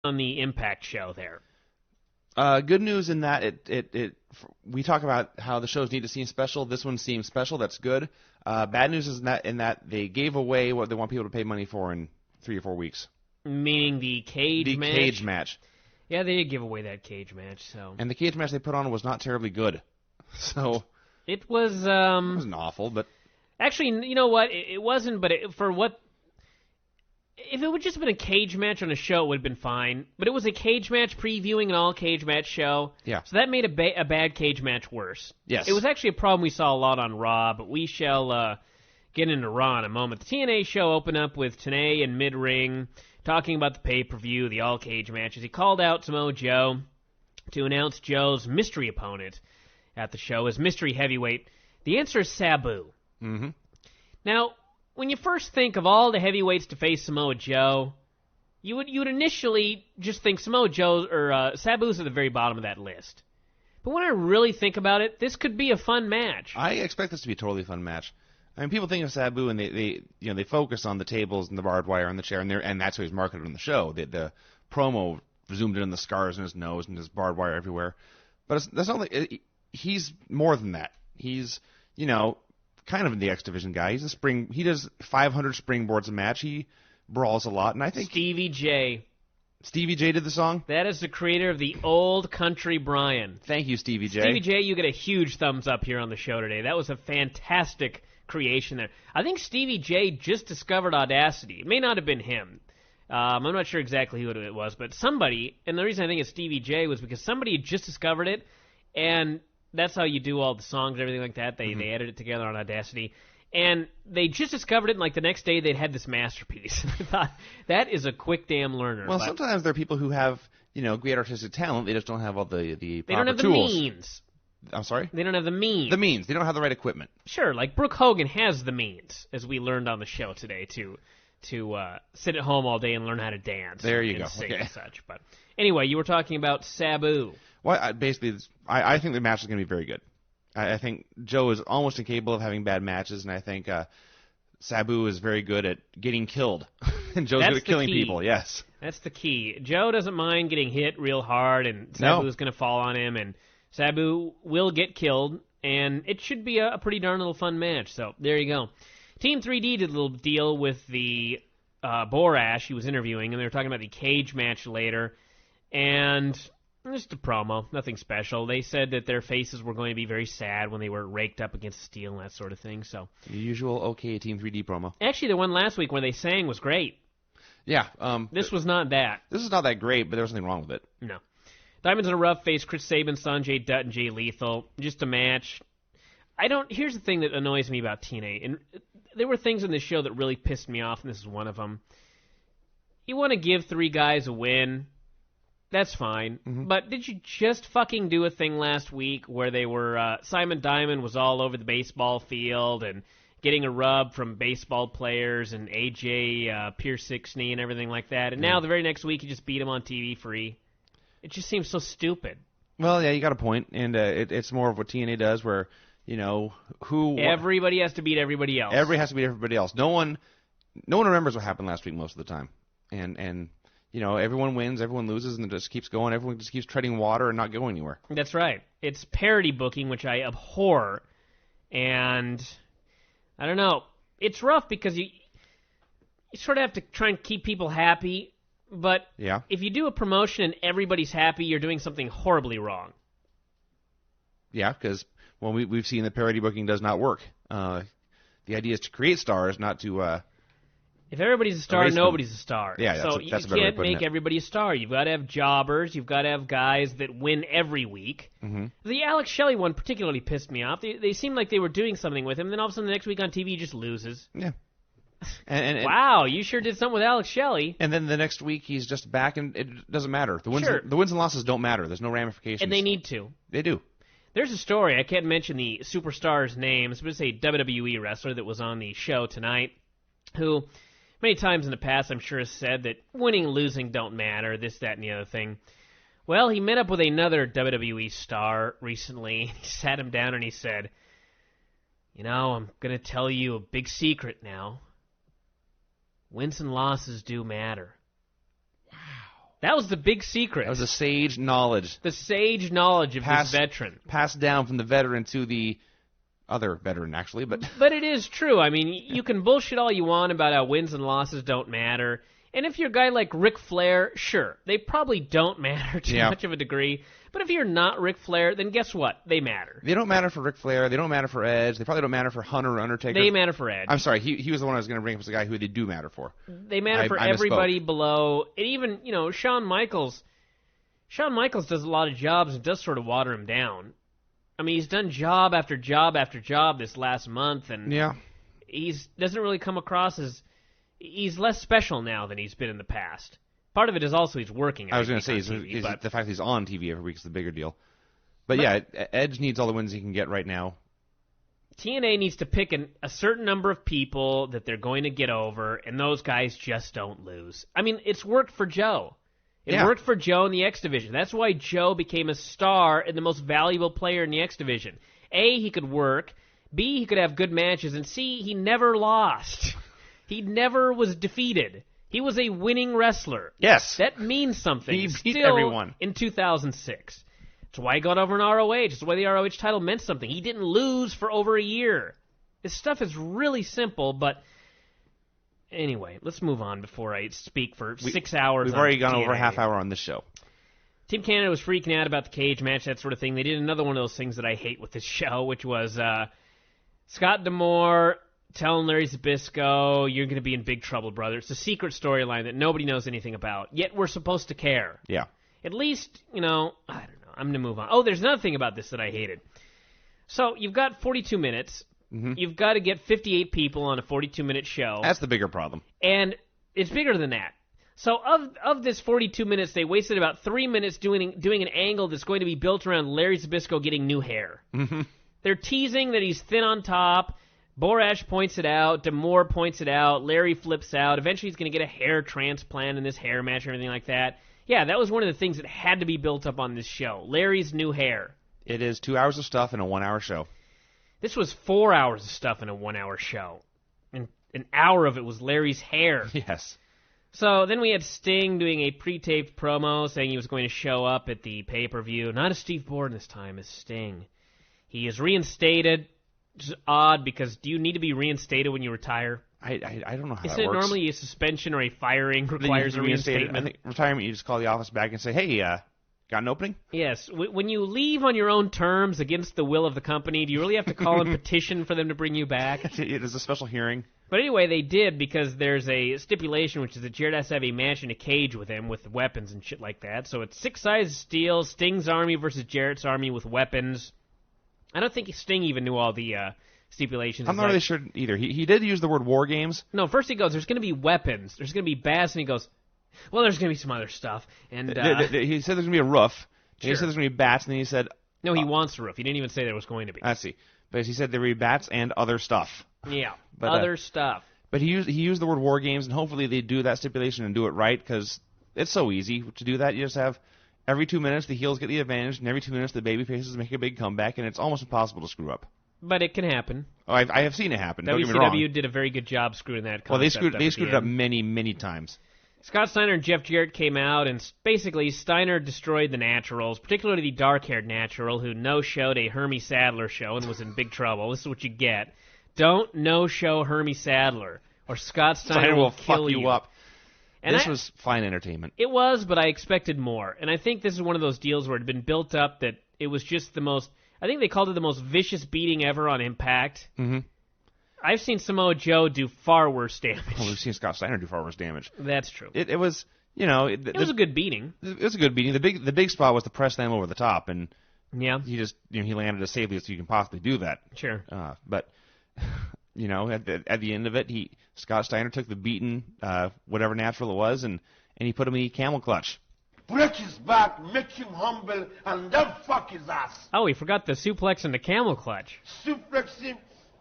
on the Impact show there? Good news in that we talk about how the shows need to seem special. This one seems special. That's good. Bad news is in that they gave away what they want people to pay money for in 3 or 4 weeks. Meaning the cage match? The cage match. Yeah, they did give away that cage match. So. And the cage match they put on was not terribly good. So it was. It wasn't awful, but actually, you know what? It wasn't. But for what? If it would just have been a cage match on a show, it would have been fine. But it was a cage match previewing an all-cage match show. Yeah. So that made a bad cage match worse. Yes. It was actually a problem we saw a lot on Raw, but we shall get into Raw in a moment. The TNA show opened up with Tenay and mid-ring talking about the pay-per-view, the all-cage matches. He called out Samoa Joe to announce Joe's mystery opponent at the show as mystery heavyweight. The answer is Sabu. Mm-hmm. Now, when you first think of all the heavyweights to face Samoa Joe, you would initially just think Samoa Joe or Sabu's at the very bottom of that list. But when I really think about it, this could be a fun match. I expect this to be a totally fun match. I mean, people think of Sabu and they focus on the tables and the barbed wire and the chair and that's how he's marketed on the show. The promo zoomed in on the scars in his nose and his barbed wire everywhere. But that's not like he's more than that. He's kind of the X Division guy. He does 500 springboards a match. He brawls a lot, and I think Stevie J did the song. That is the creator of the Old Country Brian. Thank you, Stevie J. Stevie J, you get a huge thumbs up here on the show today. That was a fantastic creation there. I think Stevie J just discovered Audacity. It may not have been him. I'm not sure exactly who it was, but somebody, and the reason I think it's Stevie J was because somebody had just discovered it, and that's how you do all the songs and everything like that. They edit it together on Audacity. And they just discovered it, and like the next day they'd had this masterpiece. I thought, that is a quick damn learner. Well, sometimes there are people who have, great artistic talent. They just don't have all the proper tools. They don't have the means. I'm sorry? They don't have the means. The means. They don't have the right equipment. Sure, like Brooke Hogan has the means, as we learned on the show today, to sit at home all day and learn how to dance. There you and go. Sing Okay. and such. But anyway, you were talking about Sabu. Well, I think the match is going to be very good. I think Joe is almost incapable of having bad matches, and I think Sabu is very good at getting killed. And Joe's good at killing people, yes. That's the key. Joe doesn't mind getting hit real hard, and Sabu's going to fall on him, and Sabu will get killed, and it should be a pretty darn little fun match. So there you go. Team 3D did a little deal with the Borash he was interviewing, and they were talking about the cage match later, and just a promo, nothing special. They said that their faces were going to be very sad when they were raked up against steel and that sort of thing. So the usual okay Team 3D promo. Actually, the one last week where they sang was great. Yeah. This was not that. This is not that great, but there was nothing wrong with it. No. Diamonds in a Rough face Chris Sabin, Sanjay Dutt, and Jay Lethal. Just a match. Here's the thing that annoys me about TNA, and there were things in this show that really pissed me off, and this is one of them. You want to give 3 guys a win, that's fine, but did you just fucking do a thing last week where they were, Simon Diamond was all over the baseball field and getting a rub from baseball players and AJ Pierce-Sixney and everything like that, and now the very next week you just beat him on TV free? It just seems so stupid. Well, yeah, you got a point, and it's more of what TNA does where, everybody has to beat everybody else. Everybody has to beat everybody else. No one remembers what happened last week most of the time. And everyone wins, everyone loses, and it just keeps going. Everyone just keeps treading water and not going anywhere. That's right. It's parody booking, which I abhor. And I don't know. It's rough because you sort of have to try and keep people happy. But if you do a promotion and everybody's happy, you're doing something horribly wrong. Yeah, because we've seen that parody booking does not work. The idea is to create stars, not to... if everybody's a star, nobody's a star. Yeah, so that's you can't make everybody a star. You've got to have jobbers. You've got to have guys that win every week. Mm-hmm. The Alex Shelley one particularly pissed me off. They seemed like they were doing something with him, then all of a sudden the next week on TV he just loses. Yeah. And wow, you sure did something with Alex Shelley. And then the next week he's just back, and it doesn't matter. The wins and losses don't matter. There's no ramifications. And they need to. They do. There's a story. I can't mention the superstar's names, but it's a WWE wrestler that was on the show tonight who many times in the past I'm sure has said that winning and losing don't matter, this, that, and the other thing. Well, he met up with another WWE star recently. He sat him down and he said, I'm going to tell you a big secret now. Wins and losses do matter. Wow. That was the big secret. That was the sage knowledge. The sage knowledge of this veteran. Passed down from the veteran to the other veteran, actually. But it is true. I mean, you can bullshit all you want about how wins and losses don't matter. And if you're a guy like Ric Flair, sure, they probably don't matter to much of a degree. But if you're not Ric Flair, then guess what? They matter. They don't matter for Ric Flair. They don't matter for Edge. They probably don't matter for Hunter or Undertaker. They matter for Edge. I'm sorry. He was the one I was going to bring up as a guy who they do matter for. They matter for everybody below. And even, Shawn Michaels. Shawn Michaels does a lot of jobs and does sort of water him down. I mean, he's done job after job after job this last month, and he doesn't really come across as... He's less special now than he's been in the past. Part of it is also he's working. I was going to say, the fact that he's on TV every week is the bigger deal. But yeah, Edge needs all the wins he can get right now. TNA needs to pick a certain number of people that they're going to get over, and those guys just don't lose. I mean, it's worked for Joe. It worked for Joe in the X Division. That's why Joe became a star and the most valuable player in the X Division. A, he could work. B, he could have good matches. And C, he never lost. He never was defeated. He was a winning wrestler. Yes. That means something. He beat everyone. In 2006. That's why he got over in ROH. That's why the ROH title meant something. He didn't lose for over a year. This stuff is really simple, but... Anyway, let's move on before I speak for 6 hours. We've already gone TNA. over a half hour on this show. Team Canada was freaking out about the cage match, that sort of thing. They did another one of those things that I hate with this show, which was Scott D'Amore telling Larry Zbyszko, you're going to be in big trouble, brother. It's a secret storyline that nobody knows anything about, yet we're supposed to care. Yeah. At least, I don't know. I'm going to move on. Oh, there's another thing about this that I hated. So, you've got 42 minutes. Mm-hmm. You've got to get 58 people on a 42-minute show. That's the bigger problem. And it's bigger than that. So of this 42 minutes, they wasted about 3 minutes doing an angle that's going to be built around Larry Zbyszko getting new hair. Mm-hmm. They're teasing that he's thin on top. Borash points it out. D'Amore points it out. Larry flips out. Eventually, he's going to get a hair transplant in this hair match and everything like that. Yeah, that was one of the things that had to be built up on this show. Larry's new hair. It is 2 hours of stuff in a 1 hour show. This was 4 hours of stuff in a 1 hour show. And an hour of it was Larry's hair. Yes. So then we had Sting doing a pre-taped promo saying he was going to show up at the pay-per-view. Not as Steve Borden this time, as Sting. He is reinstated, which is odd because do you need to be reinstated when you retire? I don't know how that Isn't it works. normally a suspension or a firing requires a reinstatement? I think retirement, you just call the office back and say, hey, got an opening? Yes. When you leave on your own terms against the will of the company, do you really have to call and petition for them to bring you back? It is a special hearing. But anyway, they did because there's a stipulation, which is that Jarrett has to have a match in a cage with him with weapons and shit like that. So it's 6 sides of steel, Sting's army versus Jarrett's army with weapons. I don't think Sting even knew all the stipulations. I'm not really sure either. He did use the word war games. No, first he goes, there's going to be weapons. There's going to be bats, and he goes, well, there's going to be some other stuff. And he said there's going to be a roof. Sure. He said there's going to be bats, and then he said... No, he wants a roof. He didn't even say there was going to be. I see. But he said there would be bats and other stuff. Yeah, but, other stuff. But he used the word war games, and hopefully they do that stipulation and do it right, because it's so easy to do that. You just have every 2 minutes the heels get the advantage, and every 2 minutes the baby faces make a big comeback, and it's almost impossible to screw up. But it can happen. Oh, I have seen it happen. Don't get me wrong. WCW did a very good job screwing that concept. Well, they screwed it up many, many times. Scott Steiner and Jeff Jarrett came out, and basically Steiner destroyed the Naturals, particularly the dark-haired Natural, who no-showed a Hermie Sadler show and was in big trouble. This is what you get. Don't no-show Hermie Sadler, or Scott Steiner will kill fuck you up. And this was fine entertainment. It was, but I expected more. And I think this is one of those deals where it had been built up that it was just the most... I think they called it the most vicious beating ever on Impact. Mm-hmm. I've seen Samoa Joe do far worse damage. Well, we've seen Scott Steiner do far worse damage. That's true. It was, it was a good beating. It was a good beating. The big spot was to press them over the top, and yeah, he just he landed as safely as you can possibly do that. Sure. But at the end of it, Scott Steiner took the beaten whatever Natural it was, and he put him in the camel clutch. Break his back, make him humble, and then fuck his ass. Oh, he forgot the suplex and the camel clutch. Suplex him,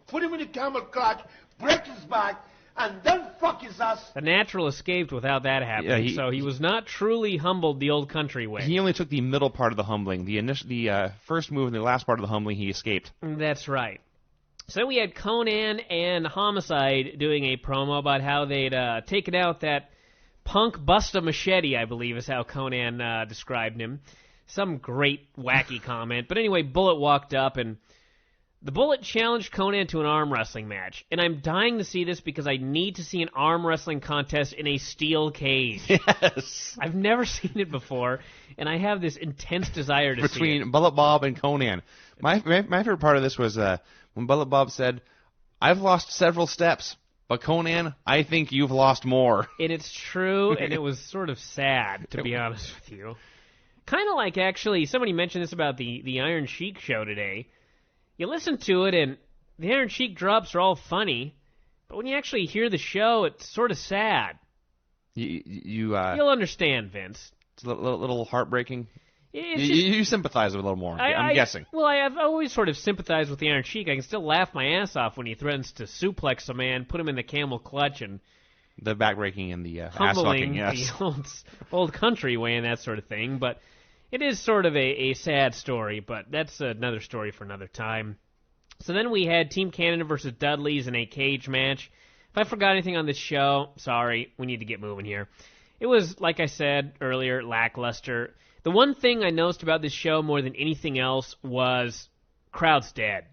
put him in the camel clutch, break his back, and then fuck his ass. The Natural escaped without that happening, so he was not truly humbled the old country way. He only took the middle part of the humbling. The first move and the last part of the humbling, he escaped. That's right. So we had Conan and Homicide doing a promo about how they'd taken out that Punk bust a machete, I believe, is how Conan described him. Some great, wacky comment. But anyway, Bullet walked up, and the Bullet challenged Conan to an arm wrestling match. And I'm dying to see this because I need to see an arm wrestling contest in a steel cage. Yes. I've never seen it before, and I have this intense desire to see it. Between Bullet Bob and Conan. My favorite part of this was when Bullet Bob said, "I've lost several steps, but Conan, I think you've lost more." And it's true, and it was sort of sad, to be honest with you. Kind of like, actually, somebody mentioned this about the Iron Sheik show today. You listen to it, and the Iron Sheik drops are all funny, but when you actually hear the show, it's sort of sad. You'll understand, Vince. It's a little heartbreaking. You sympathize with it a little more, I'm guessing. Well, I've always sort of sympathized with the Iron Sheik. I can still laugh my ass off when he threatens to suplex a man, put him in the camel clutch, and the backbreaking and the humbling ass fucking, yes. the old country way and that sort of thing. But it is sort of a sad story, but that's another story for another time. So then we had Team Canada versus Dudley's in a cage match. If I forgot anything on this show, sorry, we need to get moving here. It was, like I said earlier, lackluster. The one thing I noticed about this show more than anything else was crowd's dead.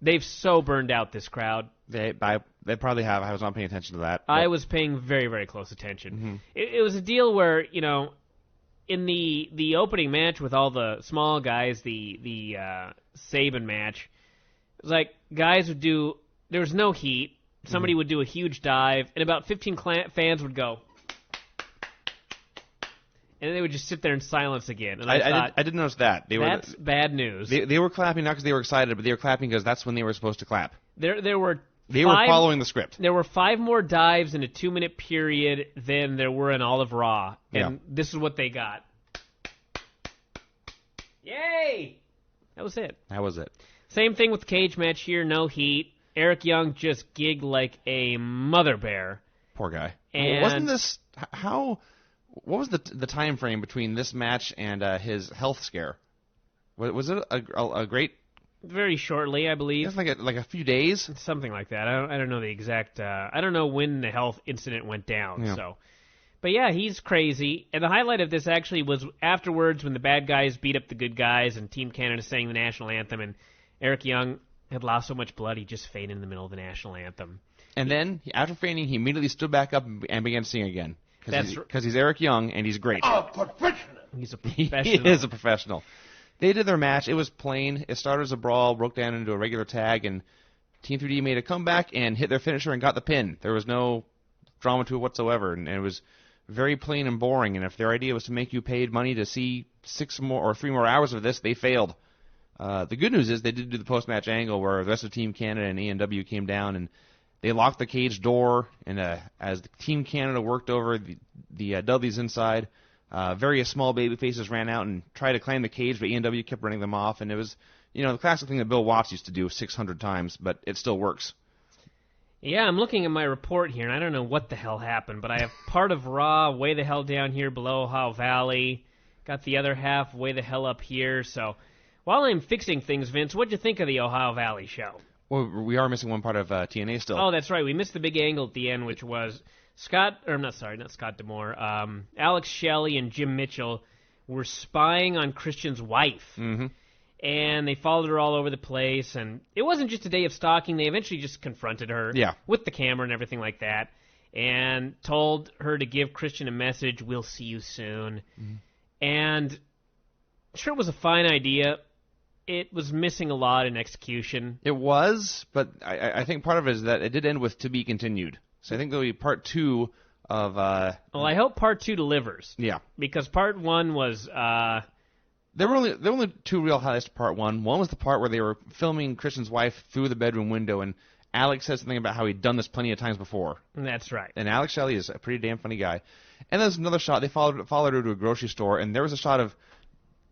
They've so burned out this crowd. They probably have. I was not paying attention to that. I was paying very, very close attention. Mm-hmm. It was a deal where, in the opening match with all the small guys, the Saban match, it was like guys would do, there was no heat. Somebody would do a huge dive, and about 15 fans would go. And then they would just sit there in silence again. And I thought, I didn't notice that. That's bad news. They were clapping not because they were excited, but they were clapping because that's when they were supposed to clap. They were following the script. There were 5 more dives in a 2-minute period than there were in all of Raw. And this is what they got. Yay! That was it. That was it. Same thing with the cage match here. No heat. Eric Young just gigged like a mother bear. Poor guy. And wasn't this... What was the time frame between this match and his health scare? Was it a great? Very shortly, I believe. It's like a few days, something like that. I don't know the exact. I don't know when the health incident went down. Yeah. So, but yeah, he's crazy. And the highlight of this actually was afterwards when the bad guys beat up the good guys and Team Canada sang the national anthem, and Eric Young had lost so much blood he just fainted in the middle of the national anthem. And then after fainting, he immediately stood back up and began singing again. Because he's Eric Young, and he's great. A professional. He's a professional. He is a professional. They did their match. It was plain. It started as a brawl, broke down into a regular tag, and Team 3D made a comeback and hit their finisher and got the pin. There was no drama to it whatsoever, and it was very plain and boring. And if their idea was to make you paid money to see 3 more hours of this, they failed. The good news is they did do the post-match angle where the rest of Team Canada and A&W came down and they locked the cage door, and as Team Canada worked over the Dudleys inside, various small baby faces ran out and tried to climb the cage, but E&W kept running them off, and it was, the classic thing that Bill Watts used to do 600 times, but it still works. Yeah, I'm looking at my report here, and I don't know what the hell happened, but I have part of Raw way the hell down here below Ohio Valley, got the other half way the hell up here, so while I'm fixing things, Vince, what'd you think of the Ohio Valley show? Well, we are missing one part of TNA still. Oh, that's right. We missed the big angle at the end, which was not Scott D'Amore. Alex Shelley and Jim Mitchell were spying on Christian's wife. Mm-hmm. And they followed her all over the place. And it wasn't just a day of stalking. They eventually just confronted her with the camera and everything like that and told her to give Christian a message, "We'll see you soon." Mm-hmm. And sure, it was a fine idea. It was missing a lot in execution. It was, but I think part of it is that it did end with "to be continued." So I think there'll be part 2 of... well, I hope part 2 delivers. Yeah. Because part 1 was... There were only 2 real highlights to part 1. One was the part where they were filming Christian's wife through the bedroom window, and Alex said something about how he'd done this plenty of times before. That's right. And Alex Shelley is a pretty damn funny guy. And there's another shot. They followed her to a grocery store, and there was a shot of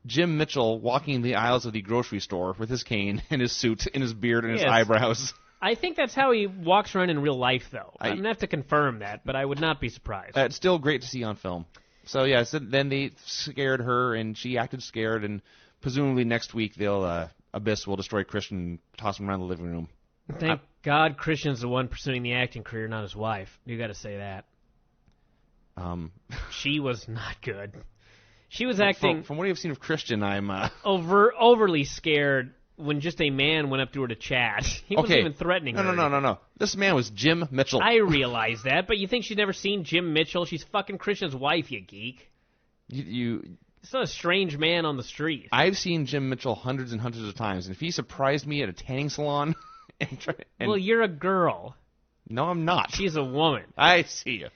Jim Mitchell walking the aisles of the grocery store with his cane and his suit and his beard and his eyebrows. I think that's how he walks around in real life, though. I'm going to have to confirm that, but I would not be surprised. It's still great to see on film. So, yeah, then they scared her, and she acted scared, and presumably next week Abyss will destroy Christian and toss him around the living room. Thank God Christian's the one pursuing the acting career, not his wife. You got to say that. She was not good. She was acting From what you've seen of Christian, I'm overly scared when just a man went up to her to chat. He wasn't even threatening her. No. This man was Jim Mitchell. I realize that, but you think she's never seen Jim Mitchell? She's fucking Christian's wife, you geek. It's not a strange man on the street. I've seen Jim Mitchell hundreds and hundreds of times, and if he surprised me at a tanning salon... Well, you're a girl. No, I'm not. She's a woman. I see you.